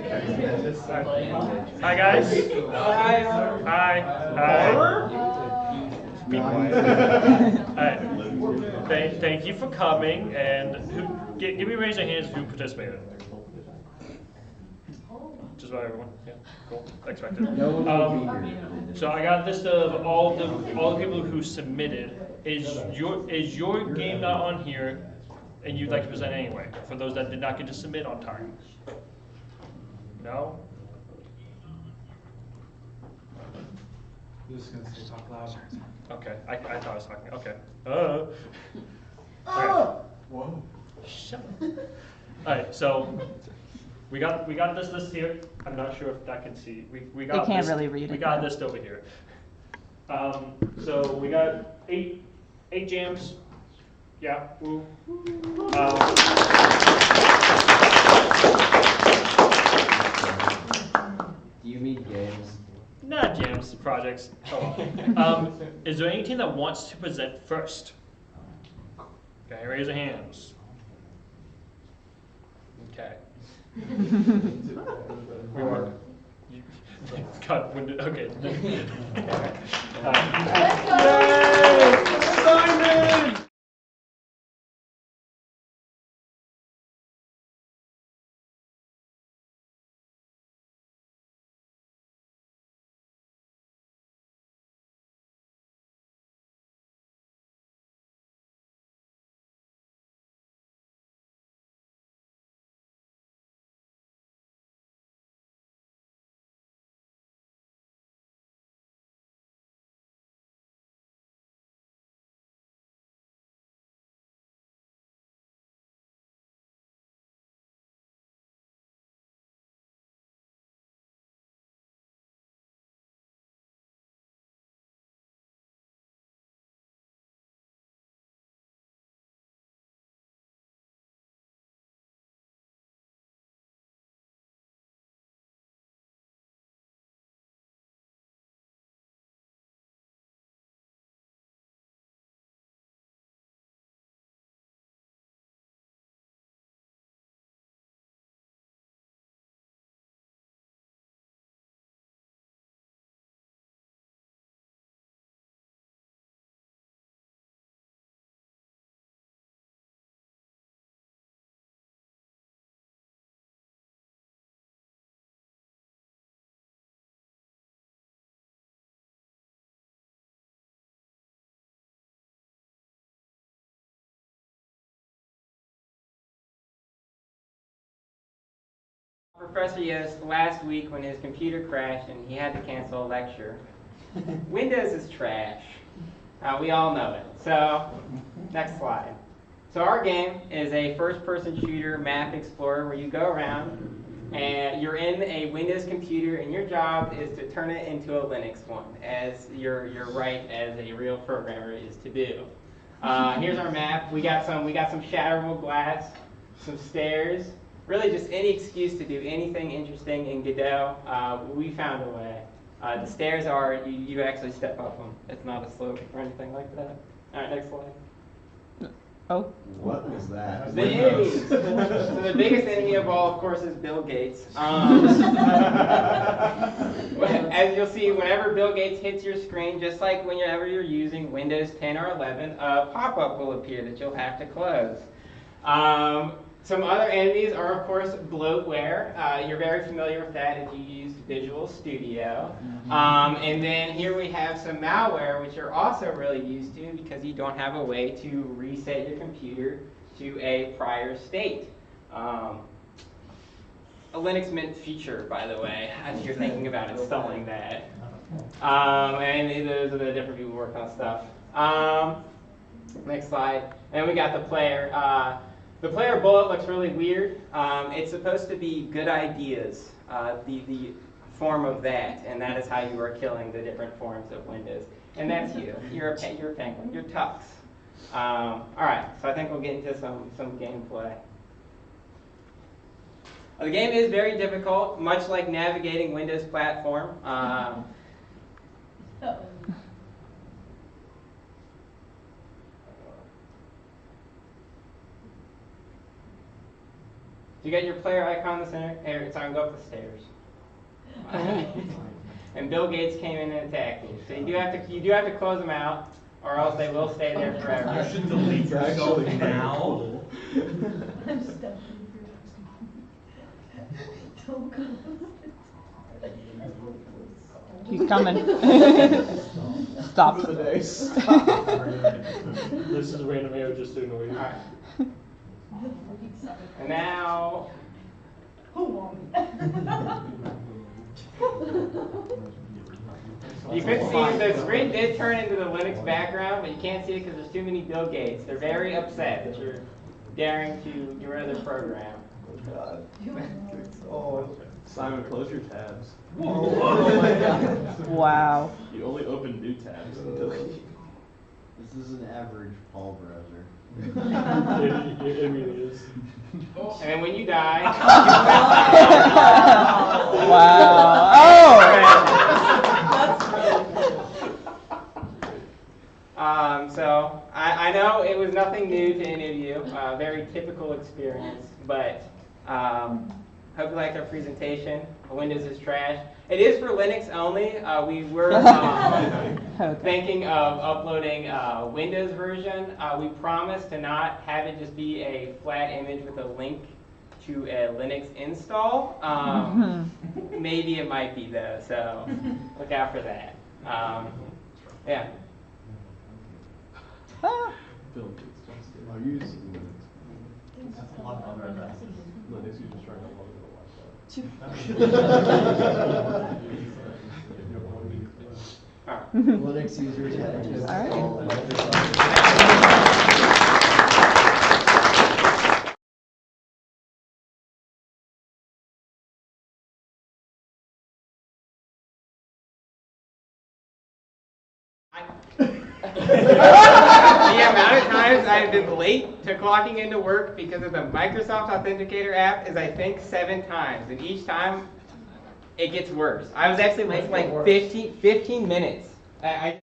Hi guys. Hi. Hi. Be quiet. Thank you for coming. And give me a raise of hands who participated. Just about everyone. Yeah, cool. Expected. So I got a list of all the people who submitted. Is your game not on here, and you'd like to present anyway? For those that did not get to submit on time. No. You're just gonna say talk louder. Okay, I thought I was talking. Okay. Whoa. Shut up. All right, so we got this list here. I'm not sure if that can see. We got. They can't this, really read it. We got this over here. So we got eight jams. Yeah. Woo. Do you mean games? Not jams, projects. Oh. Is there any team that wants to present first? Okay, raise your hands. Okay. We were. God, okay. Simon! Professor Yost last week when his computer crashed and he had to cancel a lecture. Windows is trash. We all know it. So, next slide. So our game is a first-person shooter map explorer where you go around and you're in a Windows computer and your job is to turn it into a Linux one, as your right as a real programmer is to do. Here's our map. We got some shatterable glass, some stairs. Really just any excuse to do anything interesting in Godot, we found a way. The stairs are, you actually step up them. It's not a slope or anything like that. All right, next slide. Oh. What was that? The enemies. So the biggest enemy of all, of course, is Bill Gates. As you'll see, whenever Bill Gates hits your screen, just like whenever you're using Windows 10 or 11, a pop-up will appear that you'll have to close. Some other enemies are, of course, bloatware. You're very familiar with that if you use Visual Studio. And then here we have some malware, which you're also really used to because you don't have a way to reset your computer to a prior state. A Linux Mint feature, by the way, if you're thinking about installing that. And those are the different people working on stuff. Next slide. And we got the player. The player bullet looks really weird. It's supposed to be good ideas, the form of that, and that is how you are killing the different forms of Windows. And that's you. You're a penguin. You're Tux. All right, so I think we'll get into some gameplay. The game is very difficult, much like navigating Windows platform. You got your player icon in the center. Here, it's on. Go up the stairs. And Bill Gates came in and attacked you. So you do have to close them out, or else they will stay there forever. You should delete yourself now. I'm stuck. Don't go. He's coming. Stop. This is a random arrow just to annoy you. Alright. And now, you could see the screen did turn into the Linux background, but you can't see it because there's too many Bill Gates. They're very upset that you're daring to get rid of their program. God. Oh, Simon, close your tabs. Wow. You only open new tabs and delete. This is an average Paul browser. It really is. And then when you die, Wow. so I know it was nothing new to any of you, very typical experience, but hope you liked our presentation. Windows is trash. It is for Linux only. We were thinking of uploading a Windows version. We promised to not have it just be a flat image with a link to a Linux install. Maybe it might be though, so look out for that. Yeah. Bill Gates just did. Are you using Linux? Linux users trying to log into Linux users had to install Microsoft. The amount of times I've been late to clocking into work because of the Microsoft Authenticator app is, I think, 7 times. And each time, it gets worse. I was actually late for like 15 minutes. I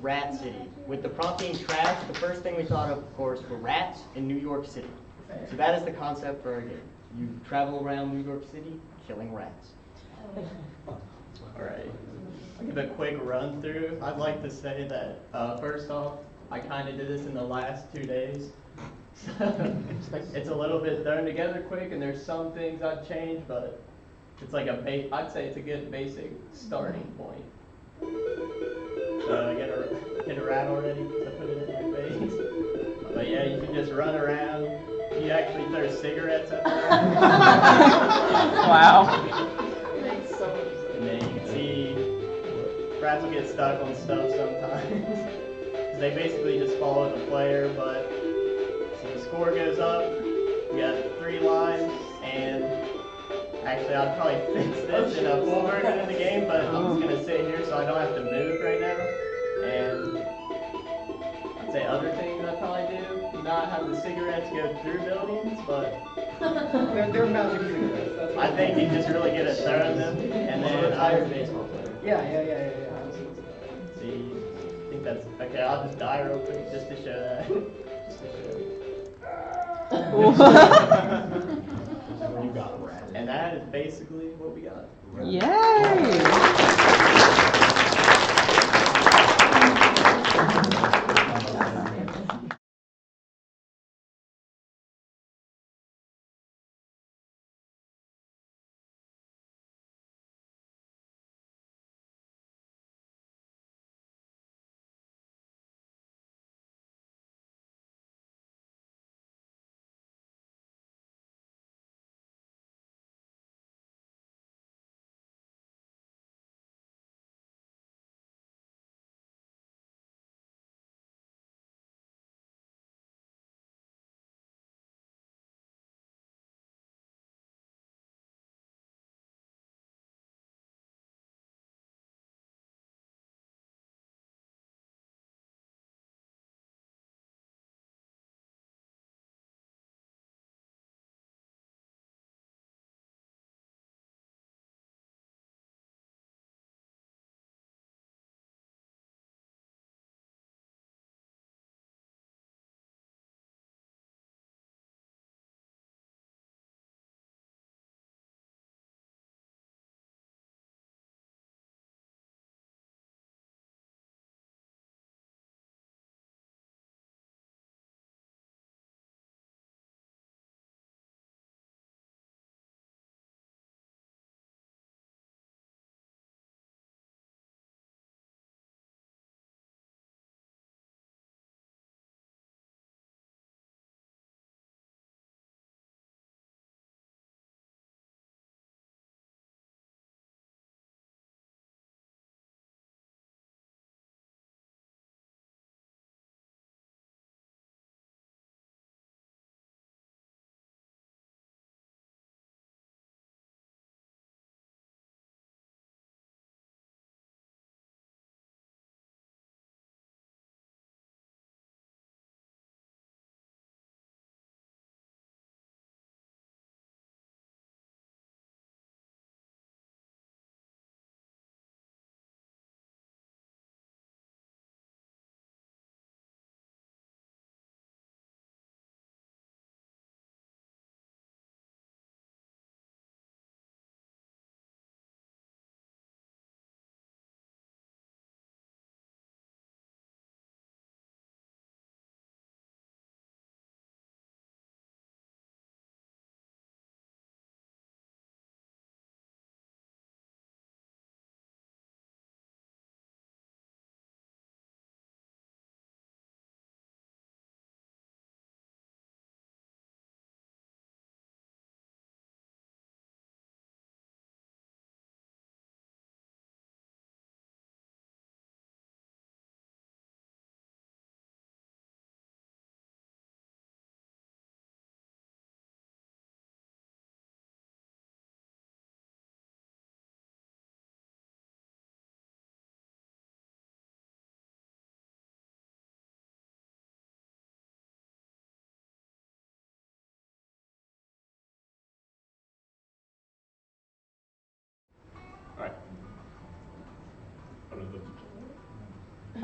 Rat City. With the prompt being trash, the first thing we thought of course, were rats in New York City. So that is the concept for our game. You travel around New York City, killing rats. Alright, I'll give a quick run through. I'd like to say that, first off, I kind of did this in the last 2 days. It's a little bit thrown together quick, and there's some things I'd change, but it's like I'd say it's a good basic starting point. So I get a rat already because I put it in my face. But yeah, you can just run around. You actually throw cigarettes at the rat. Wow. And then you can see rats will get stuck on stuff sometimes. They basically just follow the player, but so the score goes up. You got 3 lives, and actually I'd probably fix this in a full version of the game, but I'm just gonna sit here so I don't have to move right now. And I'd say other things I'd probably do, not have the cigarettes go through buildings, but They're magic cigarettes. That's what I think you just really good at throwing them. And then retired baseball player. Yeah. see, I think that's okay. I'll just die real quick just to show that. Just to show. You got rat. And that is basically what we got. Yay!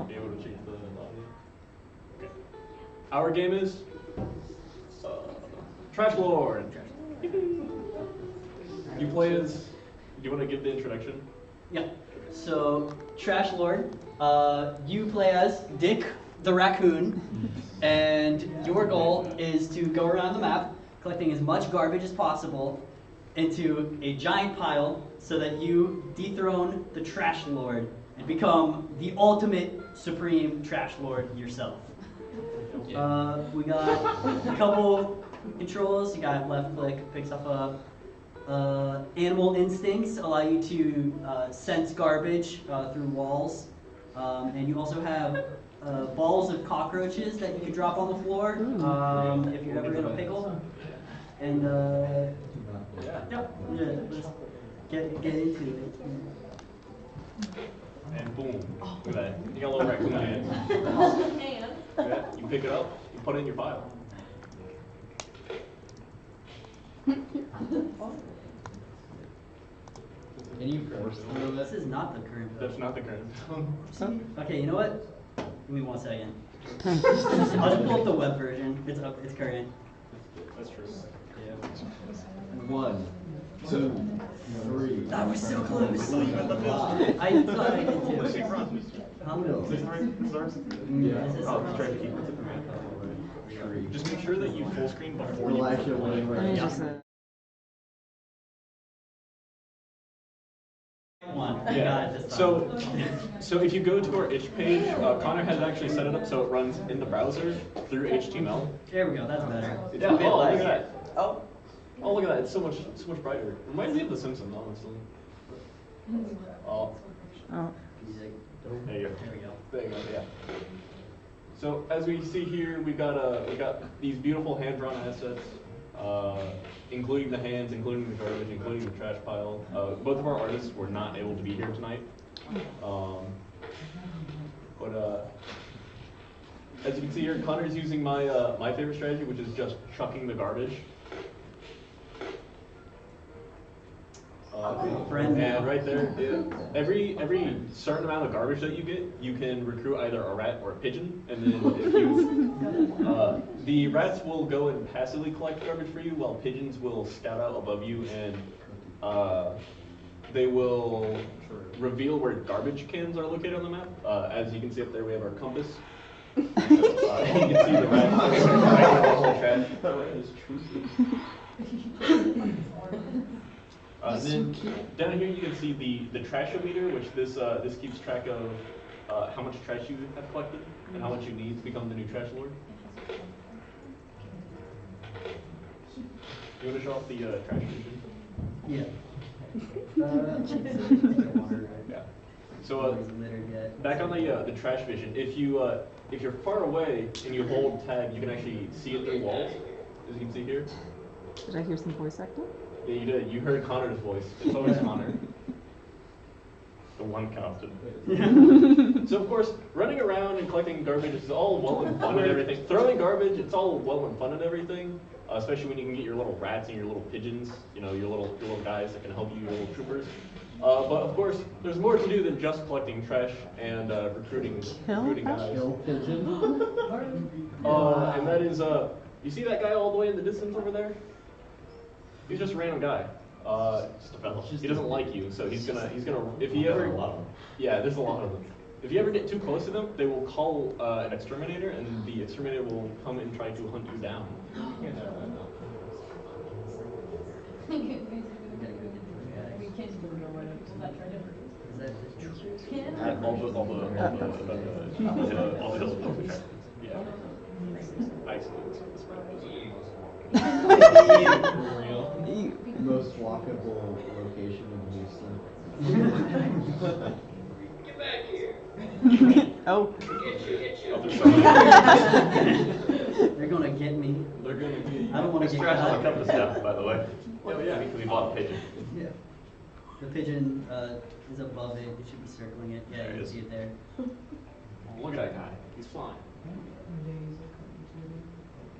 Be able to change the audio. Okay. Our game is Trash Lord. You play as. Do you want to give the introduction? Yeah. So, Trash Lord, you play as Dick the Raccoon, and your goal is to go around the map collecting as much garbage as possible into a giant pile so that you dethrone the Trash Lord and become the ultimate supreme Trash Lord yourself. We got a couple controls. You got left click, picks up animal instincts, allow you to sense garbage through walls. And you also have balls of cockroaches that you can drop on the floor if you're ever in a pickle. And let's get into it. And boom. Look at that. You got a little raccoon hand. Yeah, you pick it up, you put it in your pile. Can you force through This is not the current That's version. not the current. Okay, you know what? Give me 1 second. I'll just pull up the web version. It's up. It's current. That's true. 1, 2, 3. That was so close. I thought you had the pitch. I thought I did too. Huh? Is this ours? This is ours? Yeah. This is Oh, ours. try to keep it. Just make sure that you full screen before you. Well, actually, Let me wait. just, One. I got Yeah. it this time. So if you go to our itch page, Connor has actually set it up so it runs in the browser through HTML. There we go. That's better. Yeah. Oh, look at that. Oh, look at that. It's so much brighter. Reminds me of The Simpsons, honestly. Oh, oh. Music. there you go. There we go. There you go. Yeah. So as we see here, we got these beautiful hand-drawn assets, including the hands, including the garbage, including the trash pile. Both of our artists were not able to be here tonight, but as you can see here, Connor's using my favorite strategy, which is just chucking the garbage. And right there, every certain amount of garbage that you get, you can recruit either a rat or a pigeon, and then if you, the rats will go and passively collect garbage for you, while pigeons will scout out above you and they will reveal where garbage cans are located on the map. As you can see up there, we have our compass. You can see the rats then down here you can see the trash-o-meter, which this keeps track of how much trash you have collected and how much you need to become the new trash lord. You want to show off the trash vision? Yeah. Yeah. So back on the trash vision, if you're far away and you hold tab, you can actually see it through walls, as you can see here. Did I hear some voice acting? Yeah, you did. You heard Connor's voice. It's always Connor. The one constant. So of course, running around and collecting garbage is all well and fun and everything. Throwing garbage, it's all well and fun and everything. Especially when you can get your little rats and your little pigeons, you know, your little guys that can help you, your little troopers. But of course, there's more to do than just collecting trash and recruiting guys. Kill pigeon. And that is, you see that guy all the way in the distance over there? He's just a random guy. Just a fellow. He doesn't like you, so he's gonna, if he ever, yeah, there's a lot of them. If you ever get too close to them, they will call an exterminator, and the exterminator will come and try to hunt you down. All the yeah. Most walkable location in Houston. Get back here. Oh. They're gonna get me. They're gonna get you. I don't wanna This get trash caught. on the compass now, by the way. Oh yeah, because we bought a pigeon. Yeah. The pigeon is above it. It should be circling it. Yeah, There you it can is. see it there. Look at that guy. He's flying.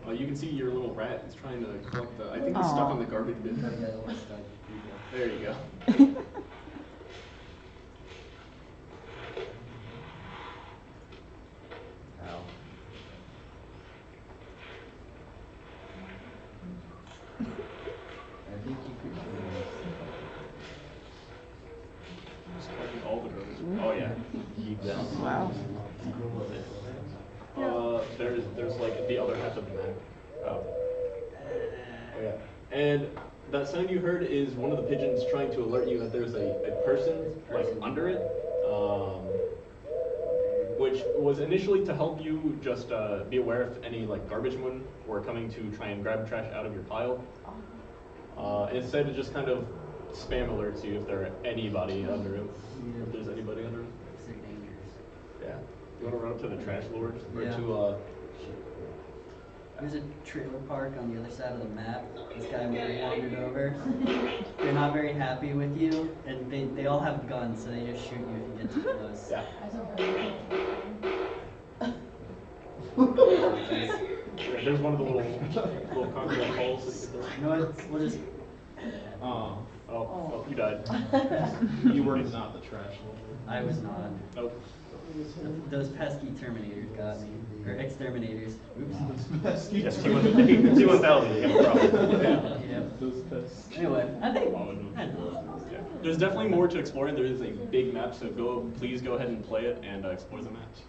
Oh, you can see your little rat is trying to collect the. I think he's stuck on the garbage bin. There you go. Yeah. Wow. There's like the other half of the map. Oh yeah. And that sound you heard is one of the pigeons trying to alert you that there's a person like under it, which was initially to help you just be aware if any like garbage men were coming to try and grab trash out of your pile. Instead, it just kind of spam alerts you if there are anybody under it. If there's anybody under it. Yeah. You want to run up to the trash lord or Yeah. to There's a trailer park on the other side of the map. This guy wandered over. They're not very happy with you, and they all have guns, so they just shoot you if you get too close. yeah. Yeah, there's one of the little concrete holes that you can throw. You know what? We'll just. Oh, you died. You were not the trash lord. I was not. Nope. Those pesky Terminators got me. Or exterminators. Oops. Yes, T1000, you have a problem. Yeah. Yeah. Those pests. Anyway, I think. Yeah. There's definitely more to explore, and there is a big map, so please go ahead and play it and explore the maps.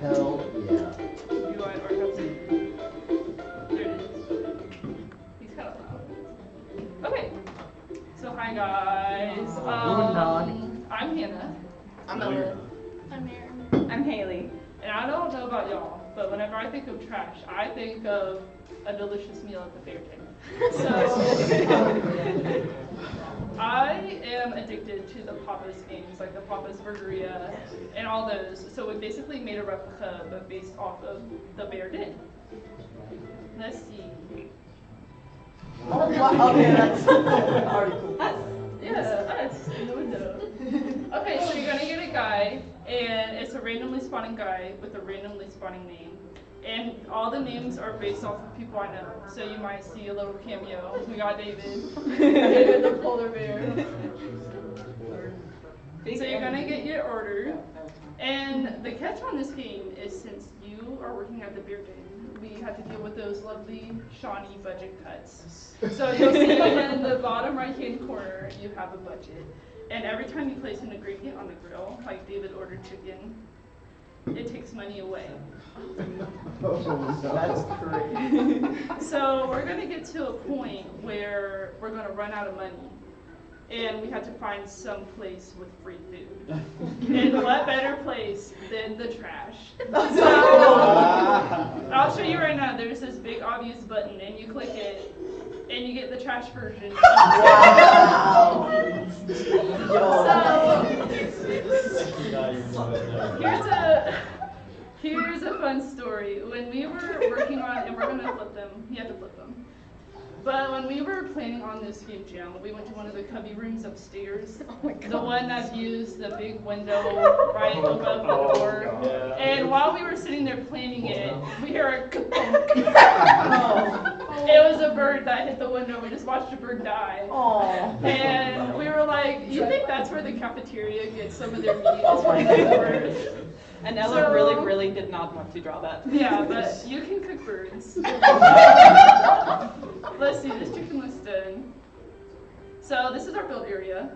Hell yeah. Okay, so hi guys. I'm Hannah. I'm Ella. I'm Erin. I'm Haley. And I don't know about y'all, but whenever I think of trash, I think of a delicious meal at the fair table. So I am addicted to the Papa's games, like the Papa's Burgeria and all those. So we basically made a replica, but based off of the Bear Den. Let's see. Oh, wow. Okay, that's already cool. Us in the window. Okay, so you're gonna get a guy, and it's a randomly spawning guy with a randomly spawning name. And all the names are based off of people I know. So you might see a little cameo. We got David. David the polar bear. So you're gonna get your order. And the catch on this game is since you are working at the beer den, we have to deal with those lovely Shawnee budget cuts. So you'll see in the bottom right hand corner, you have a budget. And every time you place an ingredient on the grill, like David ordered chicken, it takes money away. That's great. So we're gonna get to a point where we're gonna run out of money. And we had to find some place with free food. And what better place than the trash? So I'll show you right now. There's this big obvious button, and you click it, and you get the trash version. Wow. So here's a fun story. When we were working on, and we're gonna flip them. You have to flip them. But when we were planning on this game jam, we went to one of the cubby rooms upstairs. The one that views the big window right above the door. Yeah. And while we were sitting there planning it, we hear a ka-thunk. It was a bird that hit the window. We just watched a bird die. And we were like, you think that's where the cafeteria gets some of their meat? Is from the birds? And Ella really did not want to draw that. Yeah, but you can cook birds. Let's see, this chicken looks done. So this is our build area.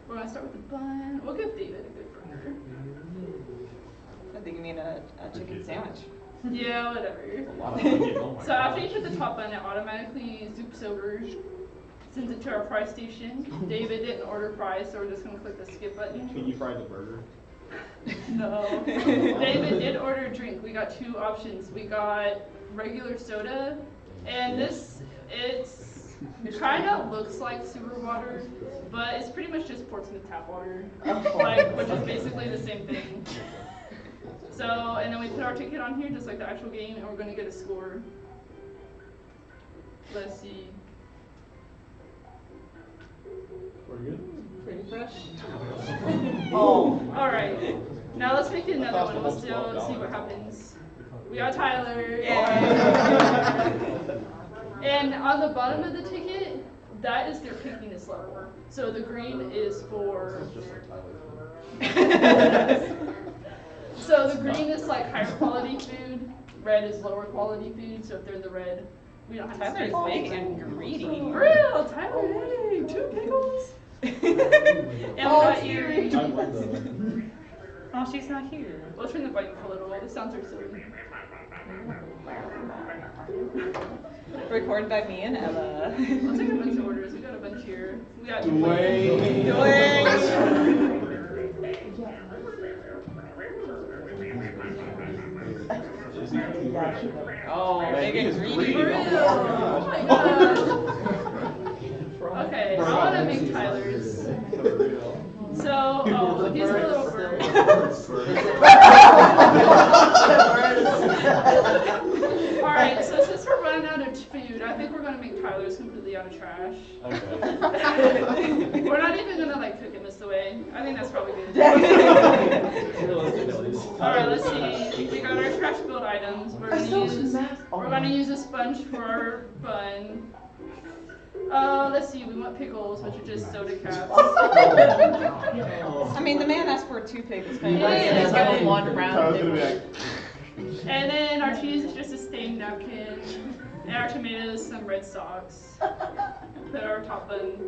We're gonna start with the bun. We'll give David a good burger. I think you mean a chicken sandwich. Yeah, whatever. So after you hit the top bun, it automatically zoops over, sends it to our fry station. David didn't order fries, so we're just gonna click the skip button. Can you fry the burger? No. David did order a drink. We got two options. We got regular soda, and this, it kind of looks like sewer water, but it's pretty much just Portsmouth tap water, like, which is basically the same thing. So, and then we put our ticket on here, just like the actual game, and we're going to get a score. Let's see. Pretty good. Pretty fresh. Oh, all right. Now let's make it another one. We'll still see what happens. We got Tyler. And on the bottom of the ticket, that is their pickiness level. So the green is for. So the green is like higher quality food. Red is lower quality food. So if they're in the red, we don't have to. Tyler's big and greedy. Real Tyler, hey, 2 pickles. And we got earrings. Oh, she's not here. We'll turn the volume up a little. The sounds are silly. Recorded by me and Ella. We'll take a bunch of orders. We got a bunch here. We got Dwayne. Oh, big and greedy. For real. Oh my gosh. Okay, I want to make Tyler's. So, oh, these are little birds. Alright, so since we're running out of food, I think we're going to make Tyler's completely out of trash. Okay. We're not even going to like cook it this way. I think that's probably good. Alright, let's see. We got our trash build items. We're going to use a sponge for our bun. Let's see, we want pickles, which are just soda caps. I mean, the man asked for 2 pickles. Yeah, He's got 1 round. And then our cheese is just a stained napkin. And our tomatoes, some red socks. Put our top bun.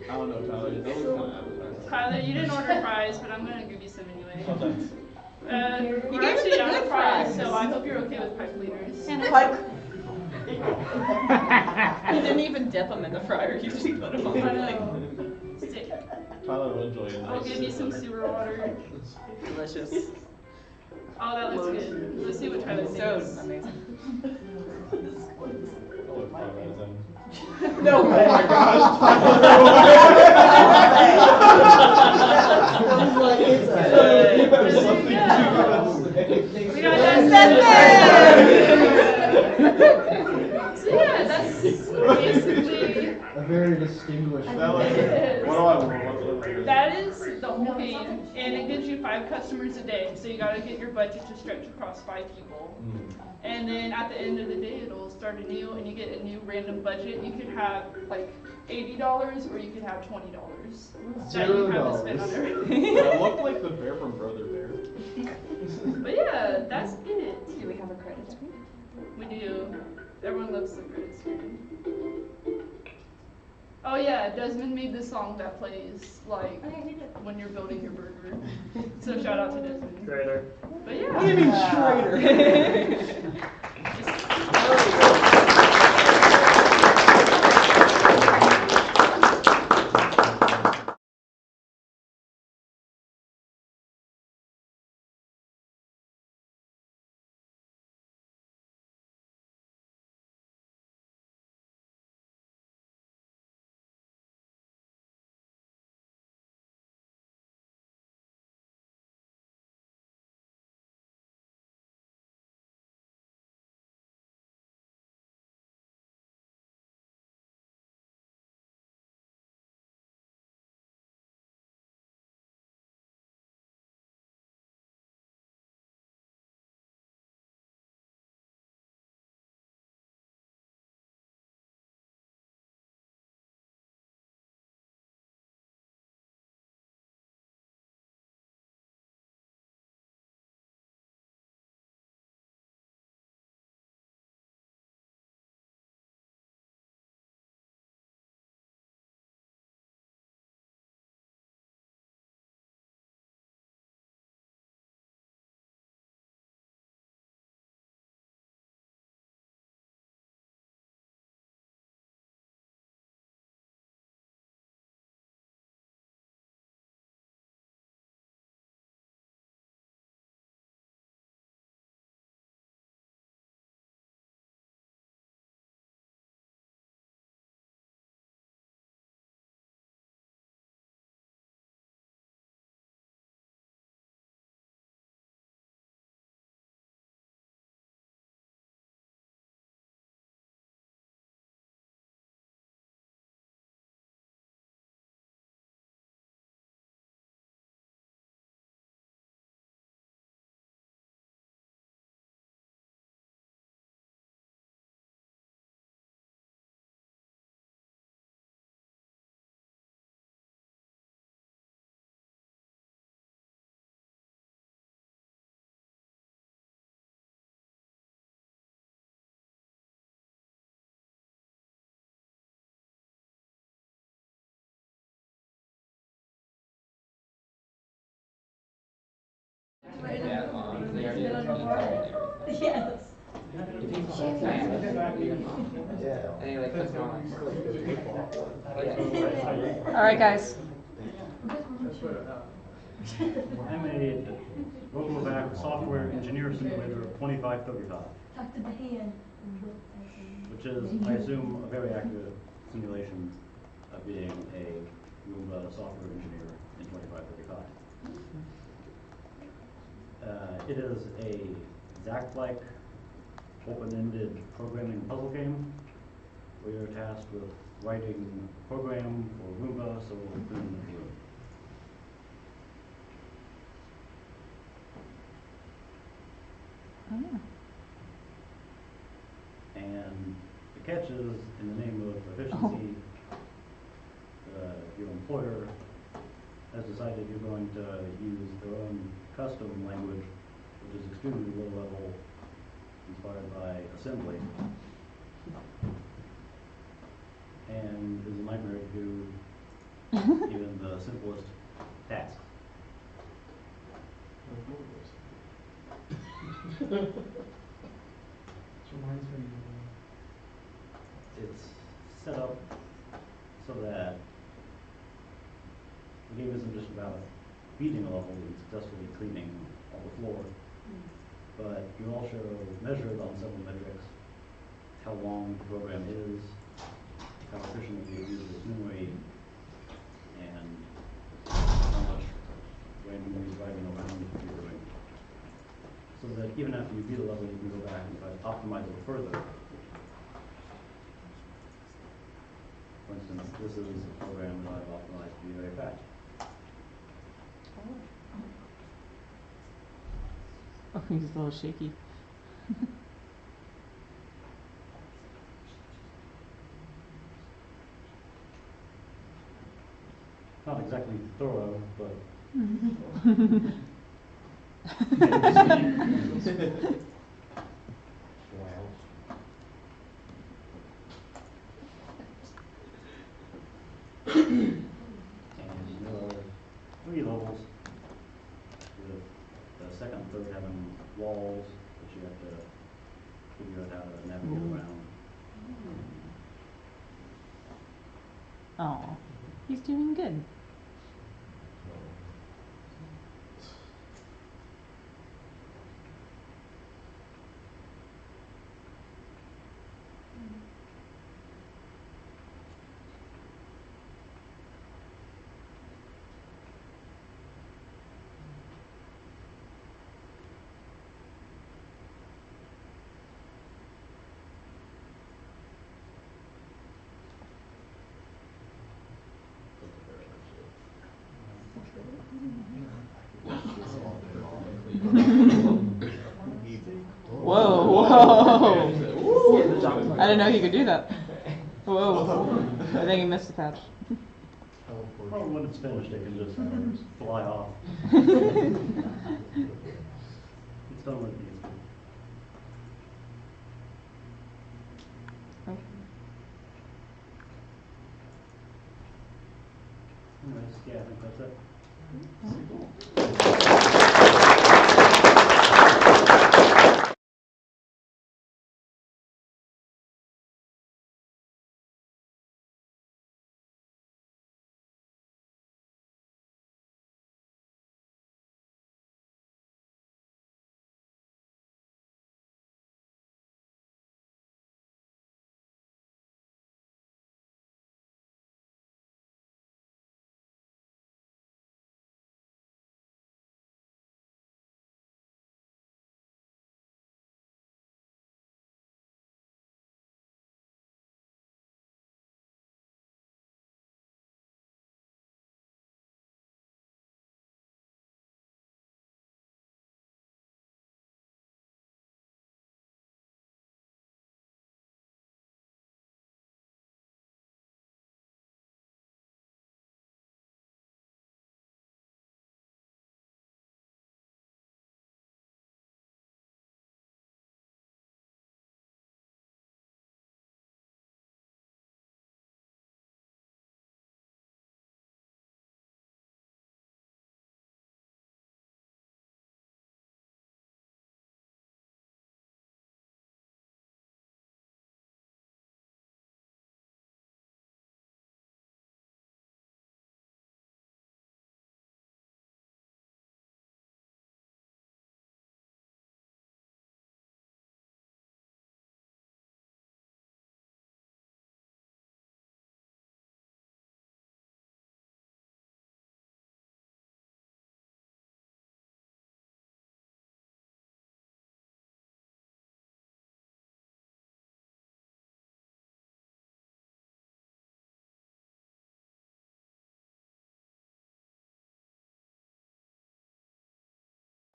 I don't know, Tyler. That was kind of appetizing. Tyler, you didn't order fries, but I'm going to give you some anyway. Oh, thanks. We're actually out of fries, so I hope you're okay with pipe cleaners. He didn't even dip them in the fryer. He just put them on. I know. Stick. Tyler will enjoy it. I'll give you some sewer water. Delicious. Oh, that looks good. Let's see what Tyler So thinks. amazing. Oh, 5 out of 10. No way. Oh my gosh. Sounds like it's We got that. So yeah, that's basically very distinguished. That was it. What do I want? That is the whole game, and it gives you 5 customers a day, so you gotta get your budget to stretch across 5 people. And then at the end of the day, it'll start anew, and you get a new random budget. You could have like $80, or you could have $20 that you have to spend on everything. I look like the bear from Brother Bear. But yeah, that's it. Do we have a credit screen? We do. Everyone loves the credit screen. Oh yeah, Desmond made the song that plays like when you're building your burger. So shout out to Desmond. Trader. But yeah. What do you mean Schrader? Yes. All right, guys. I made local back software engineer simulator of 2535, Talk to the hand. which is, I assume, a very accurate simulation of being a Roomba software engineer in 2535. It is a Zack-like, open-ended programming puzzle game where you're tasked with writing a program for Roomba so it will clean the room. And the catch is, in the name of efficiency, your employer has decided you're going to use their own custom language, which is extremely low level, inspired by assembly, and is a nightmare to do even the simplest tasks. It's set up so that the game isn't just about beating a level and successfully cleaning all the floor, but you also measure it on several metrics: how long the program is, how efficiently it uses memory, and how much randomly driving around you're doing. So that even after you beat a level, you can go back and try to optimize it further. For instance, this is a program that I've optimized to be very fast. Oh, he's a little shaky. Not exactly thorough, but and there are 3 levels, with the second and third having walls that you have to figure out how to navigate around. Oh, he's doing good. Whoa, whoa! I didn't know he could do that. Whoa! I think he missed the patch. Well, when it's finished, it can just fly off. It's done with these. Oh. Anyways, yeah, I think that's it.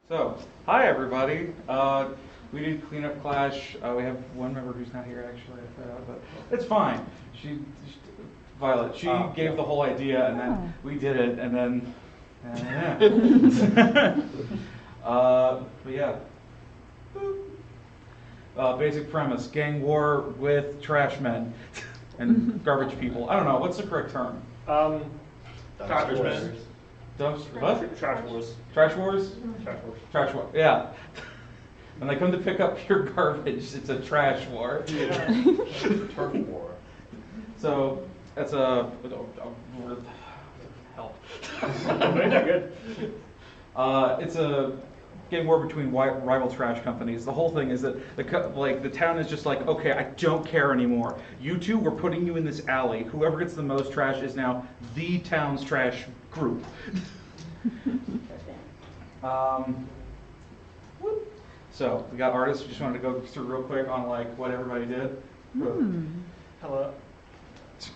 So, hi everybody. We did cleanup clash. We have one member who's not here actually, I forgot, but it's fine. Violet, she gave the whole idea, and then we did it, and then, but yeah. Basic premise: gang war with trash men and garbage people. I don't know. What's the correct term? Trash wars. What? Trash wars. Trash wars? Trash wars. Trash war. Yeah. When they come to pick up your garbage, it's a trash war. Yeah. Turf war. So that's a help. Very good. It's a gang war between rival trash companies. The whole thing is that the town is just like, okay, I don't care anymore. You two, we're putting you in this alley. Whoever gets the most trash is now the town's trash group. So we got artists. We just wanted to go through real quick on like what everybody did. Hello.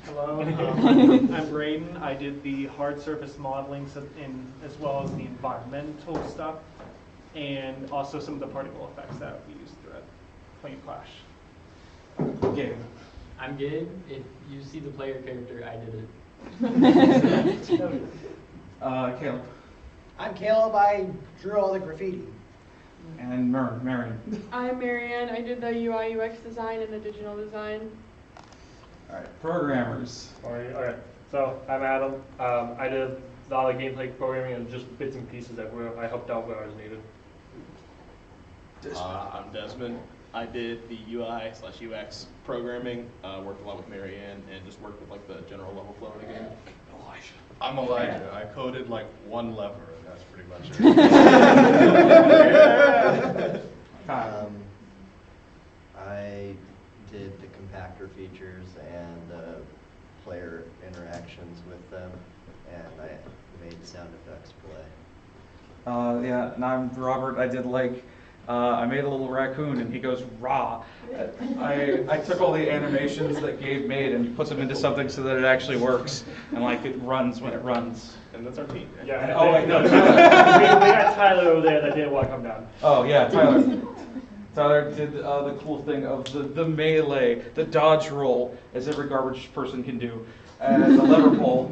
Hello, I'm Braden. I did the hard surface modeling as well as the environmental stuff, and also some of the particle effects that we used throughout playing Clash. Gabe. I'm Gabe. If you see the player character, I did it. Caleb. I'm Caleb. I drew all the graffiti. And Marion. I'm Marianne. I did the UI UX design and the digital design. All right, programmers. Okay. So I'm Adam. I did a lot of gameplay programming and just bits and pieces that I helped out where I was needed. I'm Desmond. I did the UI/UX programming, worked a lot with Marianne, and just worked with like the general level flow of the game. I'm Elijah. I coded like one lever, and that's pretty much it. I did the compactor features and player interactions with them, and I made sound effects play. Yeah, and I'm Robert. I did I made a little raccoon and he goes rah. I took all the animations that Gabe made and put them into something so that it actually works and it runs when it runs. And that's our team. Yeah. And, oh wait, no, we got Tyler over there that didn't want to come down. Oh yeah, Tyler. Tyler did the cool thing of the melee, the dodge roll, as every garbage person can do, and the lever pull.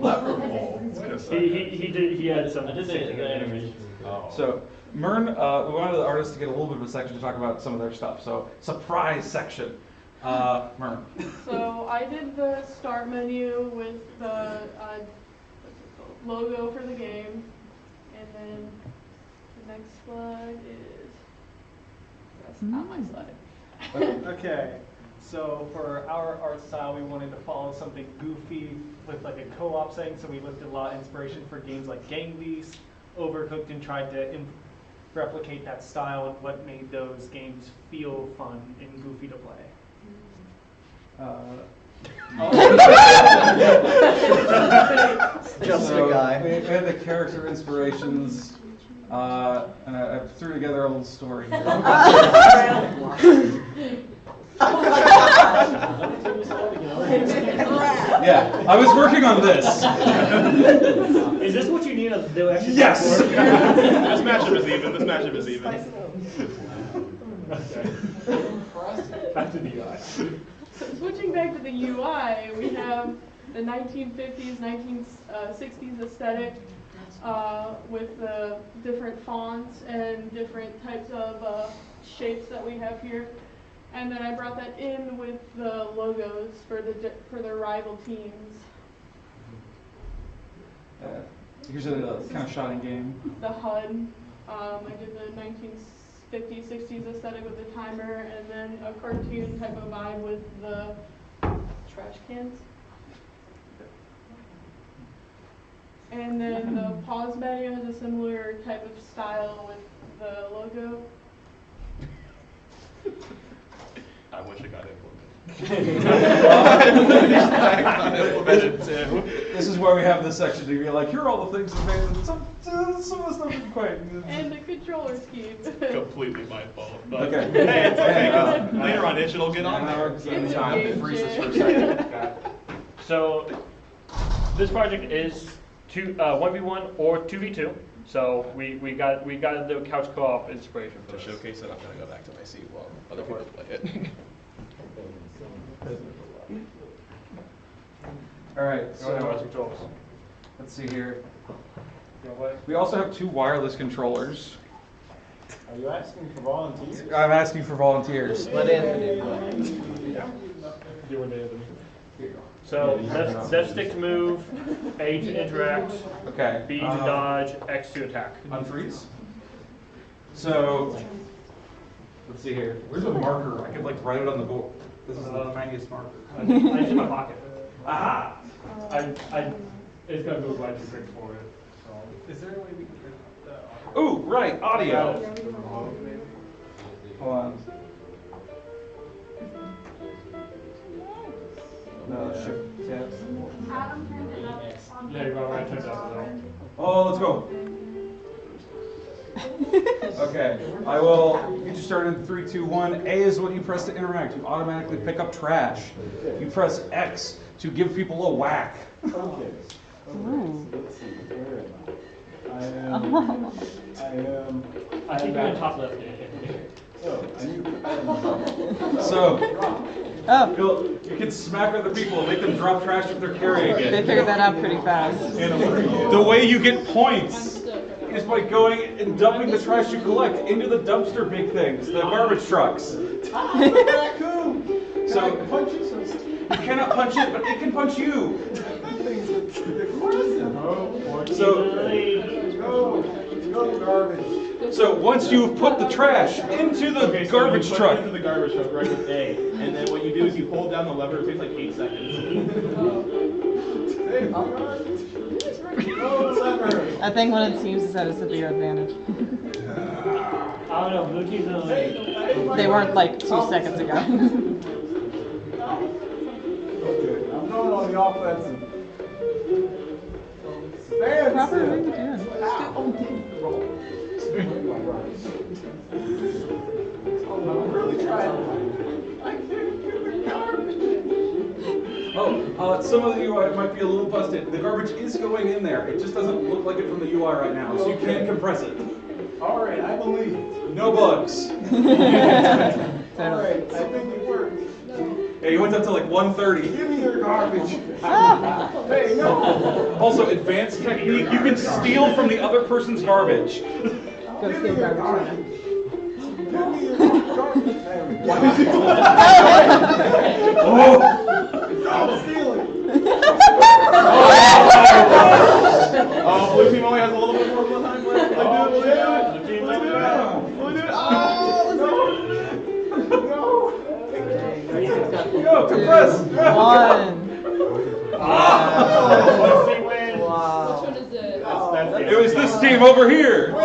He had some. I did the animation. Oh. So, Mern, we wanted the artists to get a little bit of a section to talk about some of their stuff. So, surprise section. Mern. So I did the start menu with the logo for the game, and then the next slide is, that's not my slide. Okay, so for our art style, we wanted to follow something goofy with like a co-op setting, so we looked at a lot of inspiration for games like Gang Beasts, Overcooked, and tried to replicate that style and what made those games feel fun and goofy to play. Just a guy. We had the character inspirations, and I threw together a little story here. Yeah, I was working on this. Is this what you need to do extra? Yes. This matchup is even. This matchup is even. Back to the UI. So switching back to the UI, we have the 1950s, 1960s aesthetic with the different fonts and different types of shapes that we have here. And then I brought that in with the logos for the rival teams. Here's a kind of shot in game. The HUD, I did the 1950s, 60s aesthetic with the timer, and then a cartoon type of vibe with the trash cans. And then the pause menu has a similar type of style with the logo. I wish it got implemented. This is why we have this section to be like, here are all the things that made it. Some of the stuff isn't quite. And the controller scheme. Completely my fault. But Okay. Hey, it's okay. 'Cause later on, Itch will get on there. Anytime. Freeze this for a second. So this project is 1v1 or 2v2. So we got the couch co-op inspiration for To this. showcase it, I'm gonna go back to my seat while other people play it. All right, So, controls. let's see here. We also have 2 wireless controllers. Are you asking for volunteers? I'm asking for volunteers. Let Anthony play. Do it, Anthony. So left stick to move, A to interact, Okay. B to dodge, X to attack. Unfreeze. So, let's see here. Where's a marker? I could write it on the board. This is the tiniest marker. It's in my pocket. Ah! It's gonna go right to quick for it. So. Is there a way we can turn the audio? Ooh, right, audio. Hold on. No, sure. Yeah. Adam turned it up. Yeah, you go right to that. Oh, let's go. Okay, I will get you started in 3, 2, 1. A is what you press to interact. You automatically pick up trash. You press X to give people a whack. Okay. Let's see, where am I? I think you're in top left. So, you can smack other people and make them drop trash if they're carrying it. They figured that out pretty fast. And the way you get points is by going and dumping the trash you collect into the dumpster big things, the garbage trucks. So you cannot punch it, but it can punch you. So once you've put the trash into the garbage truck. Into the garbage truck, right with A. And then what you do is you hold down the lever, it takes like 8 seconds. I think one of the teams has had a severe advantage. I don't know, blue team's in the lead. They weren't like 2 seconds ago. Okay, I'm going on the offensive. Robert, what are you doing? I'm really trying. Some of the UI might be a little busted. The garbage is going in there. It just doesn't look like it from the UI right now, so you can compress it. All right, I believe. No bugs. All right, I think it worked. Yeah, you went up to like 130. Give me your garbage. Hey, no. Also, advanced technique. You can steal from the other person's garbage. Give me your garbage. Give me your garbage. There we go. I'm stealing. Oh, blue team only has a little bit more time left. Will they do it? Will they do it? Will they do it? Oh, no. Go, compress. 1. Wow. Which one is it? It was this team over here.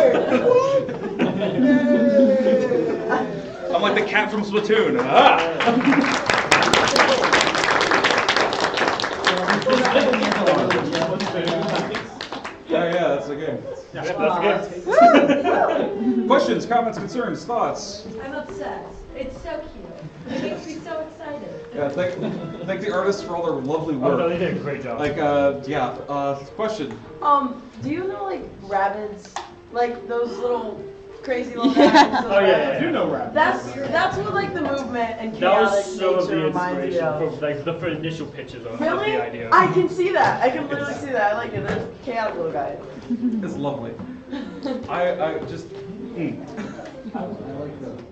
I'm like the cat from Splatoon. Yeah, that's the game. That's good. Questions, comments, concerns, thoughts? I'm obsessed. It's so cute. It makes me so excited. Yeah, thank the artists for all their lovely work. Oh, no, they did a great job. Like, question. Do you know like rabbits? Like those little crazy little Yeah. rabbits? Oh, yeah. I do know rabbits. That's what like the movement and That chaotic was some of nature the reminds me inspiration of. for like the initial pitches of Really? the idea. I can see that. I can literally see that. I like it. The chaotic little guy. It's lovely. I just. I like the.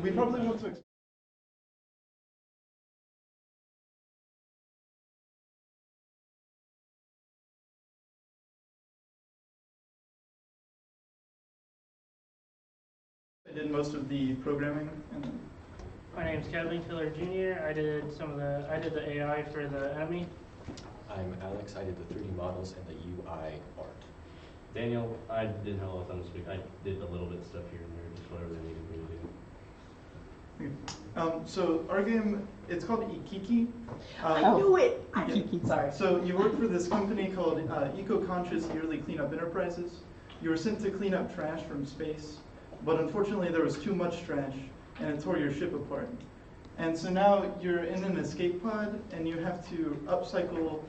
We probably want to. I did most of the programming. And My name's Kevin Killer Jr. I did the AI for the enemy. I'm Alex. I did the 3D models and the UI art. Daniel, I didn't have a lot of time this week. I did a little bit of stuff here and there, just whatever they needed me to do. So our game, it's called Ikiki. I knew it! Ikiki. Sorry. So you work for this company called Eco-Conscious Yearly Cleanup Enterprises. You were sent to clean up trash from space, but unfortunately there was too much trash and it tore your ship apart. And so now you're in an escape pod and you have to upcycle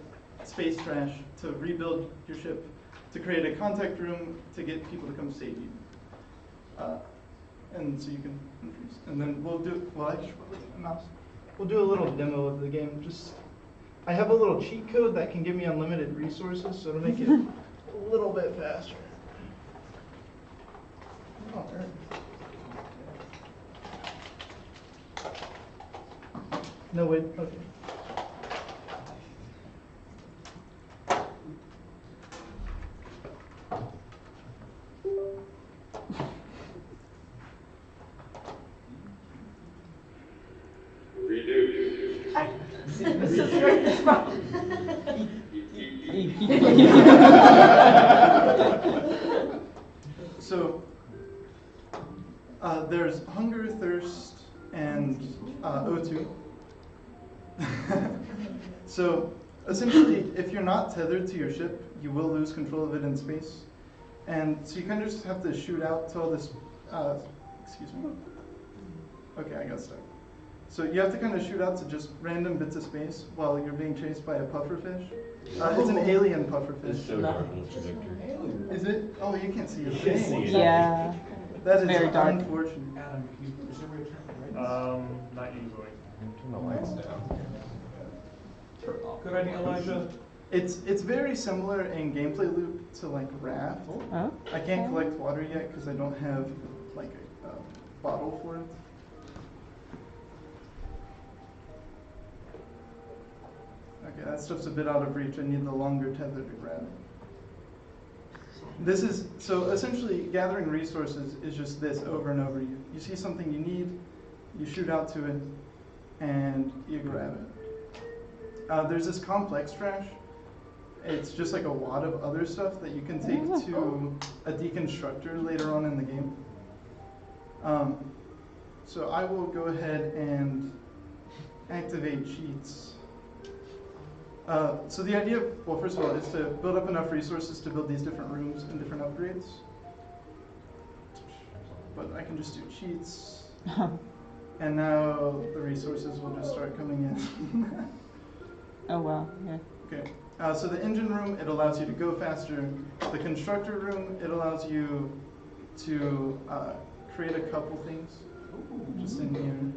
space trash to rebuild your ship, to create a contact room to get people to come save you. And so you can introduce, and then we'll do, well actually, mouse. We'll do a little demo of the game. I have a little cheat code that can give me unlimited resources, so it'll make it a little bit faster. Oh, there. No, wait, okay. This is where this from. So, there's hunger, thirst, and O2. So, essentially, if you're not tethered to your ship, you will lose control of it in space. And so you kind of just have to shoot out to all this, excuse me. Okay, I got stuck. So you have to kind of shoot out to just random bits of space while you're being chased by a pufferfish. It's an alien pufferfish. Is it? Oh, you can't see your face. Yeah. That is very dark. unfortunate. Not usually. Turn the lights down. Good idea, Elijah. It's very similar in gameplay loop to like Raft. Oh. I can't collect water yet because I don't have like a bottle for it. Okay, that stuff's a bit out of reach. I need the longer tether to grab it. So essentially gathering resources is just this over and over. You see something you need, you shoot out to it, and you grab it. There's this complex trash. It's just like a wad of other stuff that you can take to a deconstructor later on in the game. So I will go ahead and activate cheats. So the idea, well, first of all, is to build up enough resources to build these different rooms and different upgrades. But I can just do cheats. And now the resources will just start coming in. Oh, wow. Yeah. Okay. So the engine room, it allows you to go faster. The constructor room, it allows you to create a couple things just in here.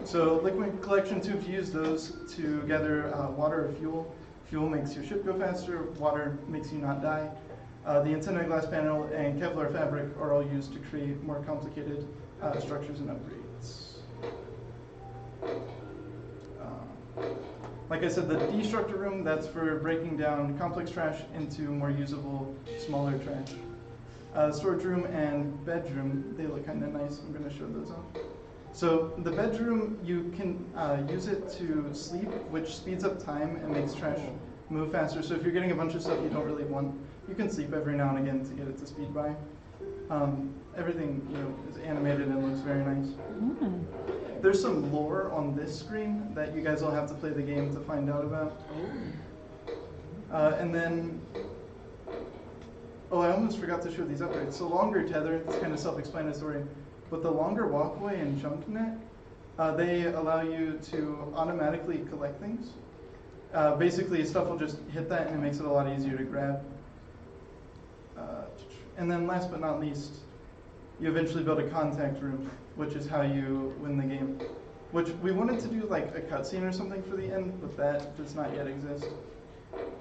So liquid collection tubes, use those to gather water or fuel. Fuel makes your ship go faster, water makes you not die. The antenna glass panel and Kevlar fabric are all used to create more complicated structures and upgrades. Like I said, the destructor room, that's for breaking down complex trash into more usable, smaller trash. Storage room and bedroom, they look kind of nice. I'm going to show those off. So the bedroom, you can use it to sleep, which speeds up time and makes trash move faster. So if you're getting a bunch of stuff you don't really want, you can sleep every now and again to get it to speed by. Everything is animated and looks very nice. There's some lore on this screen that you guys will have to play the game to find out about. And then, I almost forgot to show these upgrades. So longer tether, it's kind of self-explanatory. But the longer walkway and jump net, they allow you to automatically collect things. Basically, stuff will just hit that and it makes it a lot easier to grab. And then last but not least, you eventually build a contact room, which is how you win the game. Which we wanted to do like a cutscene or something for the end, but that does not yet exist.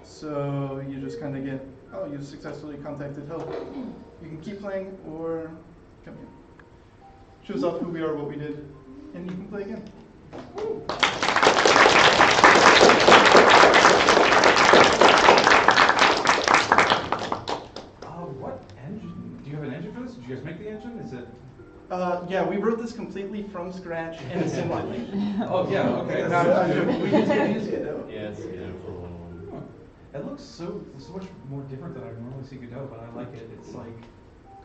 So you just kind of get, you successfully contacted help. You can keep playing or come here. Shows off who we are, what we did, and you can play again. What engine? Do you have an engine for this? Did you guys Yeah, we wrote this completely from scratch and assembly. Oh, yeah, okay. We can use Godot. Yeah, it's Godot for 1.1. It looks so much more different than I normally see Godot, but I like it. It's like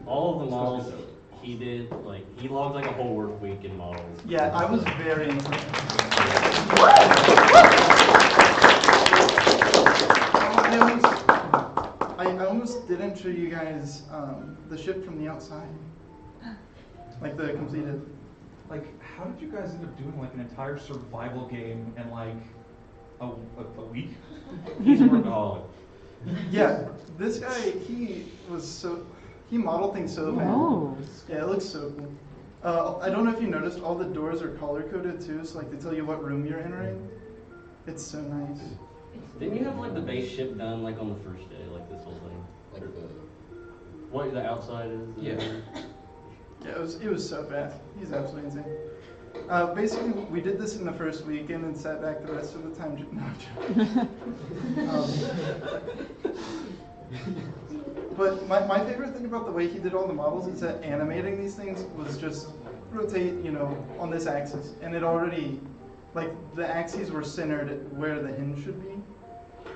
All of the models he did, like, he logged like a whole work week in models. Yeah, I was very impressed. I almost didn't show you guys the ship from the outside. Like the completed. Like, how did you guys end up doing like an entire survival game in like a week? He's a workaholic. Yeah, this guy, he modeled things so fast. Yeah, it looks so cool. I don't know if you noticed, all the doors are color coded too, so like they tell you what room you're entering. It's so nice. Didn't you have like the base ship done like on the first day, like this whole thing? Like what the outside is? Yeah. Yeah, it was so fast. He's absolutely insane. Basically, we did this in the first weekend and sat back the rest of the time. But my favorite thing about the way he did all the models is that animating these things was just rotate, on this axis, and it already, like the axes were centered where the hinge should be.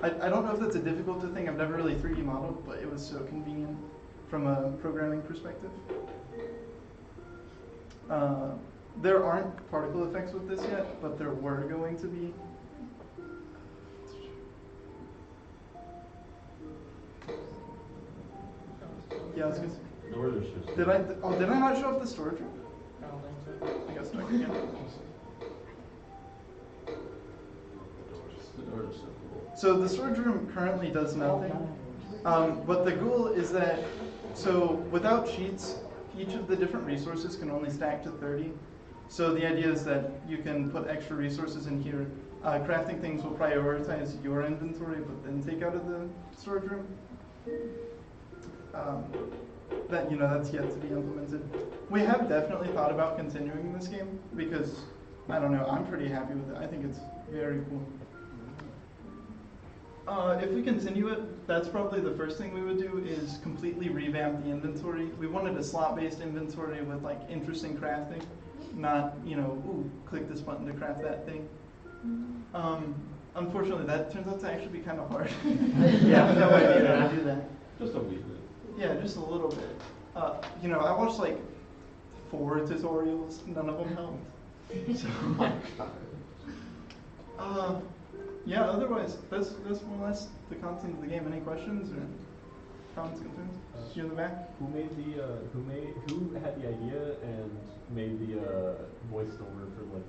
I don't know if that's a difficult thing. I've never really 3D modeled, but it was so convenient from a programming perspective. There aren't particle effects with this yet, but there were going to be. Yeah, I was gonna say. Did I not show up the storage room? I don't think so. I guess not again. So the storage room currently does nothing, but the goal is that, so without cheats, each of the different resources can only stack to 30. So the idea is that you can put extra resources in here. Crafting things will prioritize your inventory, but then take out of the storage room. That's yet to be implemented. We have definitely thought about continuing this game because, I don't know, I'm pretty happy with it. I think it's very cool. If we continue it, that's probably the first thing we would do is completely revamp the inventory. We wanted a slot-based inventory with like interesting crafting, not, click this button to craft that thing. Unfortunately, that turns out to actually be kind of hard. Yeah, no idea how to do that. Just a wee bit. Yeah, just a little bit. I watched like 4 tutorials, none of them helped. So, yeah, otherwise, that's more or less the content of the game. Any questions or comments, concerns? You in the back? Who had the idea and made the voiceover for like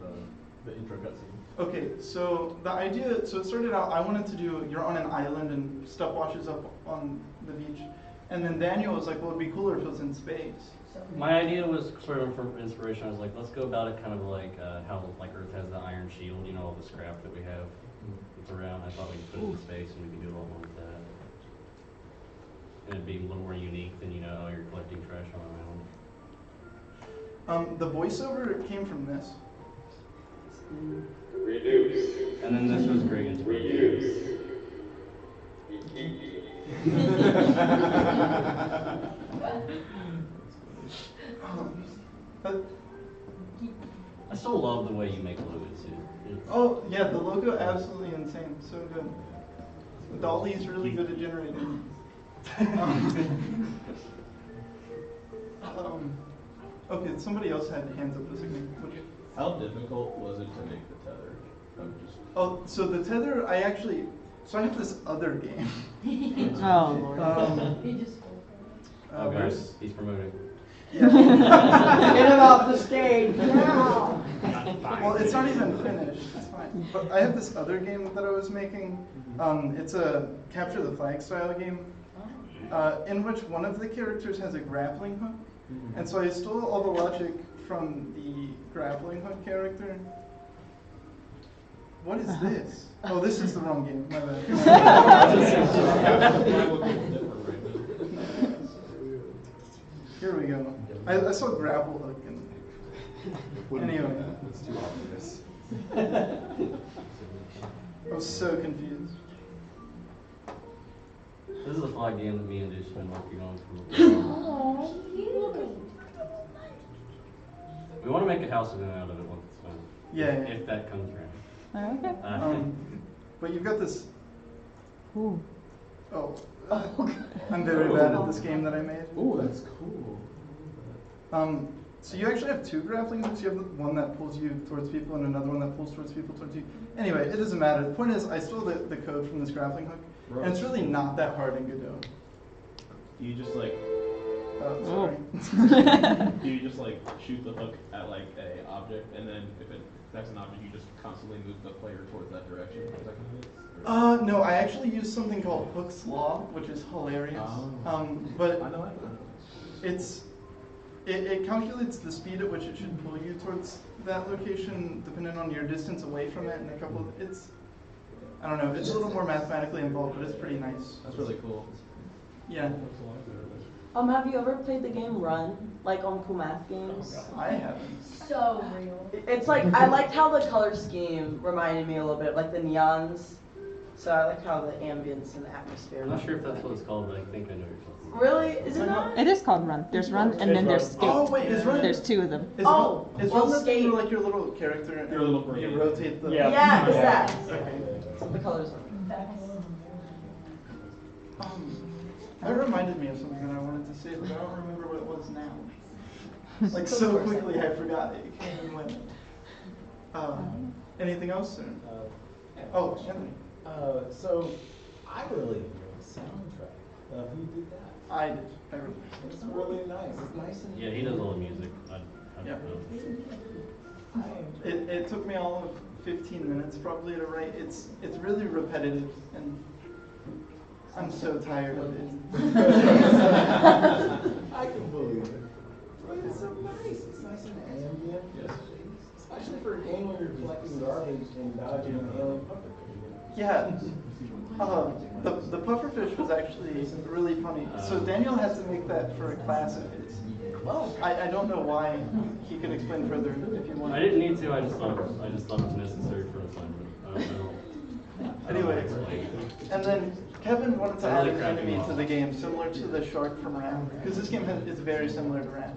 the intro cutscene? Okay, so the idea, so it started out, I wanted to do, you're on an island and stuff washes up on the beach. And then Daniel was like, well, it'd be cooler if it was in space. My idea was sort of from inspiration. I was like, let's go about it kind of like how like Earth has the iron shield, all the scrap that we have. It's around. I thought we could put it in space and we could do a lot more with that. And it'd be a little more unique than, you're collecting trash on an island. The voiceover came from this. Reduce. And then this was great inspiration. I still love the way you make logos too. Oh, yeah, the logo, absolutely insane. So good. Dolly's really good at generating. Okay, somebody else had hands up a second. How difficult was it to make the tether? Oh, so the tether, I have this other game. Oh, Lord. Oh, guys, he's promoting. Yeah. Get him off the stage now. Well, it's not even finished. It's fine. But I have this other game that I was making. It's a capture the flag style game, in which one of the characters has a grappling hook. And so I stole all the logic from the grappling hook character. What is this? Oh, this is the wrong game. My bad. Here we go. I saw grapple hook and anyway. It's too obvious. I was so confused. This is a flag game that me and Dude's been working on for Oh, cute. We want to make a house in and out of it once it's done. Yeah. If that comes around. Okay. But you've got this. Ooh. Oh. I'm very bad at this game that I made. Ooh, that's cool. So you actually have two grappling hooks. You have the one that pulls you towards people and another one that pulls towards people towards you. Anyway, it doesn't matter. The point is, I stole the code from this grappling hook, and it's really not that hard in Godot. Do you just like? Sorry. Do you just like shoot the hook at like a object, and then if it affects an object, you just constantly move the player towards that direction? Is that kind of it? No, I actually use something called Hooke's Law, which is hilarious. But I know. It calculates the speed at which it should pull you towards that location, depending on your distance away from it, and a couple of, I don't know, it's a little more mathematically involved, but it's pretty nice. That's really cool. Yeah. Have you ever played the game Run, like on Cool Math Games? I haven't. So real. It's like, I liked how the color scheme reminded me a little bit of like the neons. So I like how the ambience and the atmosphere. I'm not sure if that's what it's called, but I think I know what you're talking about. Really? Is it not? It is called Run. There's Run and then there's Skate. Oh wait, is Run? There's two of them. Is Run the thing Skate. where like your little character and Your little you brain. rotate the... Yeah, it's that. Okay. The colors. That reminded me of something that I wanted to say, but I don't remember what it was now. Like so quickly I forgot it. It came and went. Anything else? Oh, Anthony. So I really enjoyed the soundtrack. Who did that? I did. It's really nice. It's nice and Yeah, he does all the music. I Yeah. don't know. It took me all of 15 minutes probably to write. It's really repetitive, and I'm so tired of it. I can believe it. But it's so nice. It's nice and ambient. Yes. Especially for a game where you're collecting garbage and dodging alien pufferfish. Yeah. The pufferfish was actually really funny. So Daniel had to make that for a class of his. Well, I don't know why. He can explain further if you want. I didn't need to. I just thought it was necessary for assignment. I don't know. Anyway, and then Kevin wanted to I add really an crappy enemy to model. the game similar to the shark from Ram, because this game is very similar to Ram.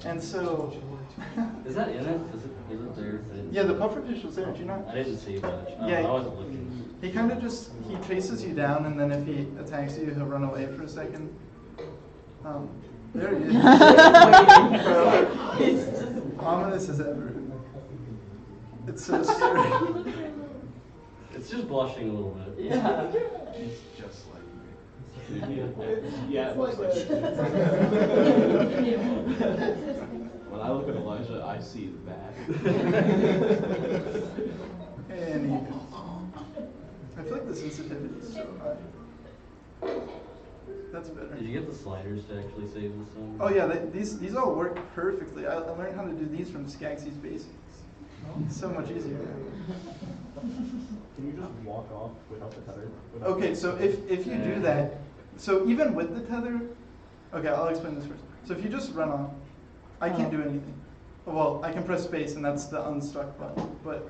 And so... Is that in it? Is it there? Yeah, the pufferfish was there, did you not? I didn't see that. Yeah, I wasn't looking. He kind of just, he chases you down, and then if he attacks you, he'll run away for a second. There he is. Ominous as ever. It's so scary. It's just blushing a little bit. Yeah. He's just like me. Yeah, it looks like When I look at Elijah, I see that. And I feel like the sensitivity is so high. That's better. Did you get the sliders to actually save this song? Oh yeah, these all work perfectly. I learned how to do these from Skagsy's Basics. It's so much easier now. Can you just walk off without the tether? Okay, so if you do that, so even with the tether, okay, I'll explain this first. So if you just run off, I can't do anything. Well, I can press space and that's the unstuck button, but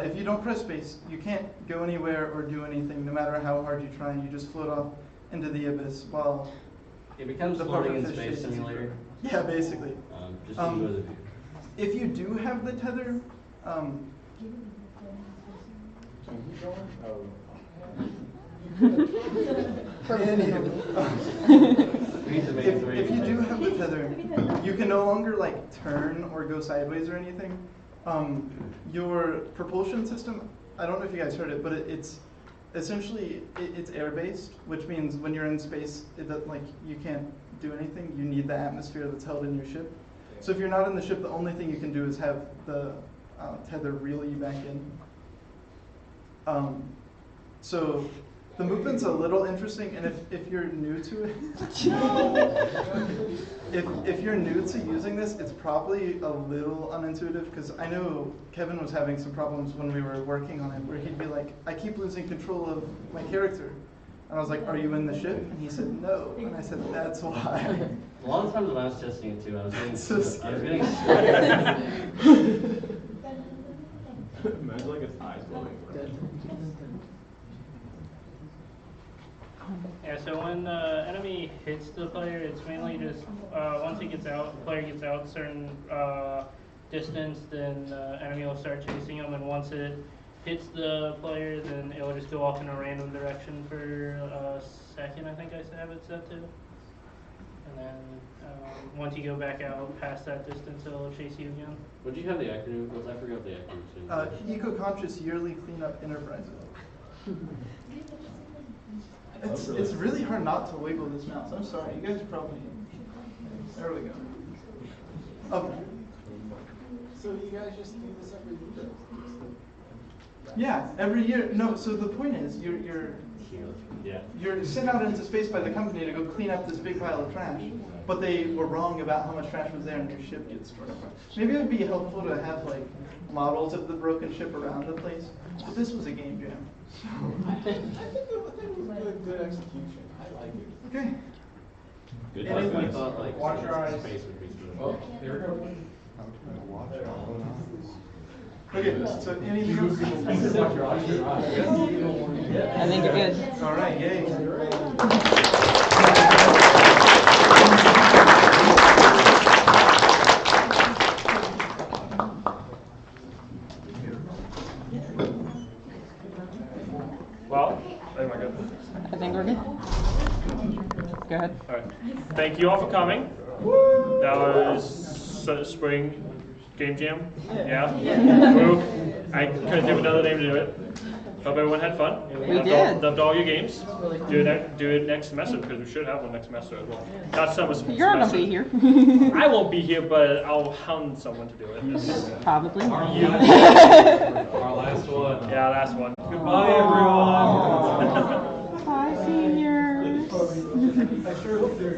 if you don't press space, you can't go anywhere or do anything, no matter how hard you try. You just float off into the abyss while It becomes the floating in pufferfish space chases you. simulator. Yeah, basically. Just enjoy the view. If you do have the tether, if you do have the tether, you can no longer like turn or go sideways or anything. Your propulsion system, I don't know if you guys heard it, but it's essentially it's air-based, which means when you're in space, like you can't do anything. You need the atmosphere that's held in your ship. So if you're not in the ship, the only thing you can do is have the tether reel you back in. So the movement's a little interesting, and if you're new to it, if you're new to using this, it's probably a little unintuitive, because I know Kevin was having some problems when we were working on it, where he'd be like, I keep losing control of my character. And I was like, are you in the ship? And he said, no. And I said, that's why. A lot of times when I was testing it too, I was getting so I was getting Imagine like his eyes glowing. Yeah, so when the enemy hits the player, it's mainly just once he gets out, the player gets out, certain distance, then the enemy will start chasing them, and once it hits the player, then it will just go off in a random direction for a second, I think I have it set to. And then once you go back out past that distance, it'll chase you again. What do you have the acronym was? I forgot the acronym. Eco-conscious yearly cleanup enterprises. It's really hard not to wiggle this mouse. I'm sorry. You guys probably. There we go. Okay. So you guys just do this every year? Yeah, every year. No, so the point is, you're sent out into space by the company to go clean up this big pile of trash, but they were wrong about how much trash was there, and your ship gets destroyed. Maybe it would be helpful to have like models of the broken ship around the place, but this was a game jam. I think it was good execution. I like it. Okay. Good. Anything? I thought like Watch your eyes. space would be good. Oh, here we go. Okay, so anything else? I think you're good. All right, yay. Well, am I good? I think we're good. Go ahead. All right. Thank you all for coming. That was spring game jam. Yeah. Woo. I couldn't think of another name to do it. Hope everyone had fun. We did. Loved all your games. Do it next semester because we should have one next semester as well. Not summer semester. You're gonna be here. I won't be here, but I'll hound someone to do it. Probably. You. Our last one. Yeah, last one. Goodbye, everyone. Bye, seniors. I sure hope they're